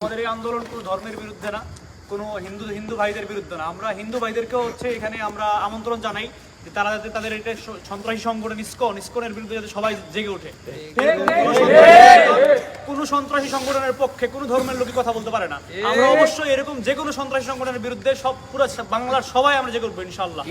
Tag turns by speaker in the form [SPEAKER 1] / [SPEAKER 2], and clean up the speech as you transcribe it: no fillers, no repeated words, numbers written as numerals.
[SPEAKER 1] আমাদের এই আন্দোলন কোনো ধর্মের বিরুদ্ধে না, কোনো হিন্দু ভাইদের বিরুদ্ধে না। আমরা হিন্দু ভাইদেরকেও এখানে আমরা আমন্ত্রণ জানাই যে তারা যাতে তাদের এটা সন্ত্রাসী সংগঠন ইসকনের বিরুদ্ধে যাতে সবাই জেগে ওঠে। কোনো সন্ত্রাসী সংগঠনের পক্ষে কোনো ধর্মের লোকই কথা বলতে পারে না। আমরা অবশ্যই এরকম যে কোনো সন্ত্রাসী সংগঠনের বিরুদ্ধে পুরো বাংলার সবাই আমরা জেগে উঠবো ইনশাআল্লাহ।